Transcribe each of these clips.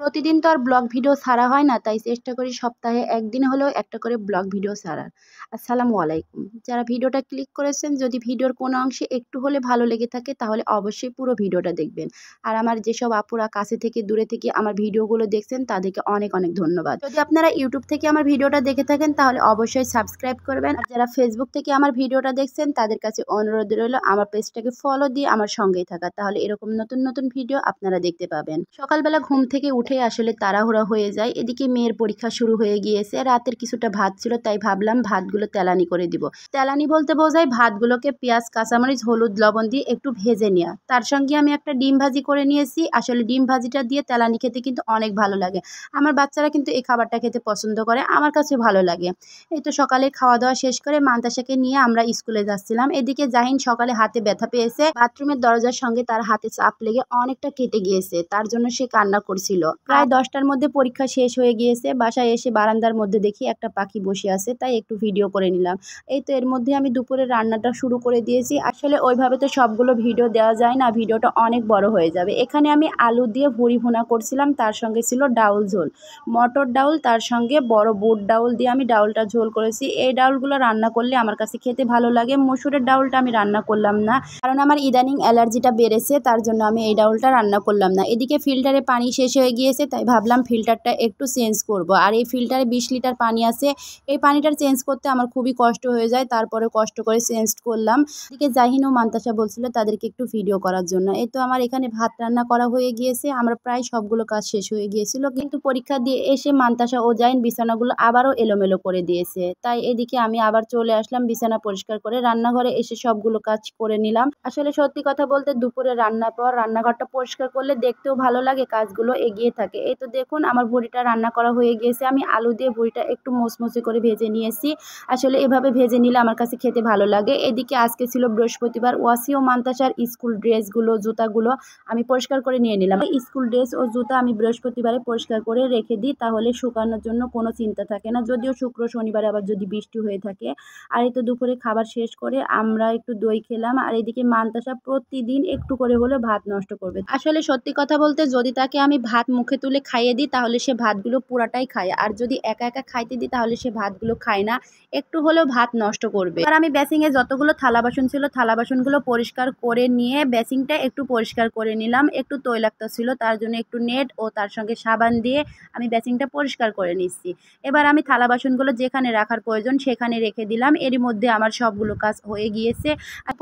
প্রতিদিন তো আর blog video ছাড়া হয় না, তাই চেষ্টা করি সপ্তাহে একদিন হলেও একটা করে ব্লগ ভিডিও ছাড়ার। আসসালামু আলাইকুম। যারা ভিডিওটা ক্লিক করেছেন, যদি ভিডিওর কোনো অংশে একটু হলে ভালো লেগে থাকে তাহলে অবশ্যই পুরো ভিডিওটা দেখবেন। আর আমার যেসব আপুরা কাছে থেকে দূরে থেকে আমার ভিডিওগুলো দেখছেন তাদেরকে অনেক অনেক ধন্যবাদ। যদি আপনারা ইউটিউব থেকে আমার ভিডিওটা দেখে থাকেন তাহলে অবশ্যই সাবস্ক্রাইব করবেন। আর যারা ফেসবুক থেকে আমার ভিডিওটা দেখছেন তাদের কাছে অনুরোধ রইল আমার পেজটাকে ফলো দিয়ে আমার সঙ্গেই থাকা, তাহলে এরকম নতুন নতুন ভিডিও আপনারা দেখতে পাবেন। সকালবেলা ঘুম থেকে উঠে আসলে তাড়াহুড়া হয়ে যায়, এদিকে মেয়ের পরীক্ষা শুরু হয়ে গিয়েছে। রাতের কিছুটা ভাত ছিল, তাই ভাবলাম ভাতগুলো তেলানি করে দিব। তেলানি বলতে বোঝায় ভাতগুলোকে পেঁয়াজ কাঁচামরিচ হলুদ লবণ দিয়ে একটু ভেজে নেওয়া। তার সঙ্গে আমি একটা ডিম ভাজি করে নিয়েছি। আসলে ডিম ভাজিটা দিয়ে তেলানি খেতে কিন্তু অনেক ভালো লাগে। আমার বাচ্চারা কিন্তু এই খাবারটা খেতে পছন্দ করে, আমার কাছে ভালো লাগে। এই তো সকালে খাওয়া দাওয়া শেষ করে মান্তাসাকে নিয়ে আমরা স্কুলে যাচ্ছিলাম। এদিকে জাহিন সকালে হাতে ব্যথা পেয়েছে, বাথরুমের দরজার সঙ্গে তার হাতে চাপ লেগে অনেকটা কেটে গিয়েছে, তার জন্য সে কান্না করছিল। প্রায় 10টার মধ্যে পরীক্ষা শেষ হয়ে গিয়েছে। বাসায় এসে বারান্দার মধ্যে দেখি একটা পাখি বসে আছে, তাই একটু ভিডিও করে নিলাম। এই তো এর মধ্যে আমি দুপুরে রান্নাটা শুরু করে দিয়েছি। আসলে ওইভাবে তো সবগুলো ভিডিও দেওয়া যায় না, ভিডিওটা অনেক বড় হয়ে যাবে। এখানে আমি আলু দিয়ে ভুড়ি ভুনা করছিলাম, তার সঙ্গে ছিল ডাউল ঝোল, মটর ডাউল, তার সঙ্গে বড় বুট ডাউল দিয়ে আমি ডাউলটা ঝোল করেছি। এই ডাউলগুলো রান্না করলে আমার কাছে খেতে ভালো লাগে। মসুরের ডাউলটা আমি রান্না করলাম না, কারণ আমার ইদানিং অ্যালার্জিটা বেড়েছে, তার জন্য আমি এই ডাউলটা রান্না করলাম না। এদিকে ফিল্টারে পানি শেষ হয়ে গিয়েছে, তাই ভাবলাম ফিল্টারটা একটু চেঞ্জ করব। আর এই ফিল্টারে 20 লিটার পানি আছে, এই পানিটা চেঞ্জ করতে আমার খুবই কষ্ট হয়ে যায়, তারপরে কষ্ট করে চেঞ্জ করলাম। এদিকে জাহিন ও মান্তাসা বলছিল তাদেরকে একটু ভিডিও করার জন্য। এই তো আমার এখানে ভাত রান্না করা হয়ে গিয়েছে, আমরা প্রায় সবগুলো কাজ শেষ হয়ে গিয়েছিল। কিন্তু পরীক্ষা দিয়ে এসে মান্তাসা ও জাহিন বিছানাগুলো আবারও এলোমেলো করে দিয়েছে, তাই এদিকে আমি আবার চলে আসলাম বিছানা পরিষ্কার করে। রান্নাঘরে এসে সবগুলো কাজ করে নিলাম। আসলে সত্যি কথা বলতে দুপুরে রান্নার পর রান্নাঘরটা পরিষ্কার করলে দেখতেও ভালো লাগে, কাজগুলো এগিয়ে থাকে। এই তো দেখুন আমার ভুড়িটা রান্না করা হয়ে গিয়েছে। আমি আলু দিয়ে ভুড়িটা একটু মুচমুচে করে ভেজে নিয়েছি। আসলে এভাবে ভেজে নিলে আমার কাছে খেতে ভালো লাগে। এদিকে আজকে ছিল বৃহস্পতিবার, ওয়াসি ও মান্তাসার স্কুল ড্রেসগুলো জুতাগুলো আমি পরিষ্কার করে নিয়ে নিলাম। স্কুল ড্রেস ও জুতা আমি বৃহস্পতিবারে পরিষ্কার করে রেখে দিই, তাহলে শুকানোর জন্য কোনো চিন্তা থাকে না, যদিও শুক্র শনিবারে আবার যদি বৃষ্টি হয়ে থাকে। আর এই তো দুপুরে খাবার শেষ করে আমরা একটু দই খেলাম। আর এদিকে মান্তাসা প্রতিদিন একটু করে হলে ভাত নষ্ট করবে। আসলে সত্যি কথা বলতে যদি তাকে আমি ভাত মুখে তুলে খাইয়ে দিই তাহলে সে ভাতগুলো পুরাটাই খায়, আর যদি একা একা খাইতে দিই তাহলে সে ভাতগুলো খায় না, একটু হলেও ভাত নষ্ট করবে। আর আমি বেসিংয়ে যতগুলো থালা বাসন ছিল থালা বাসনগুলো পরিষ্কার করে নিয়ে বেসিংটা একটু পরিষ্কার করে নিলাম। একটু তৈলাক্ত ছিল, তার জন্য একটু নেট ও তার সঙ্গে সাবান দিয়ে আমি বেসিংটা পরিষ্কার করে নিচ্ছি। এবার আমি থালা বাসনগুলো যেখানে রাখার প্রয়োজন সেখানে রেখে দিলাম। এরই মধ্যে আমার সবগুলো কাজ হয়ে গিয়েছে।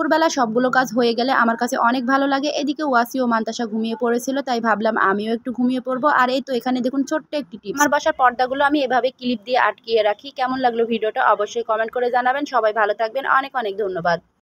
দুপুরবেলা সবগুলো কাজ হয়ে গেলে আমার কাছে অনেক ভালো লাগে। এদিকে ওয়াসি ও মান্তাসা ঘুমিয়ে পড়েছিল, তাই ভাবলাম আমিও একটু ঘুমিয়ে পড়বো। আর এই তো এখানে দেখুন ছোট্ট একটি টিপস, আমার বাসার পর্দাগুলো আমি এভাবে ক্লিপ দিয়ে আটকিয়ে রাখি। কেমন লাগলো ভিডিওটা অবশ্যই কমেন্ট করে জানাবেন। সবাই ভালো থাকবেন, অনেক অনেক ধন্যবাদ।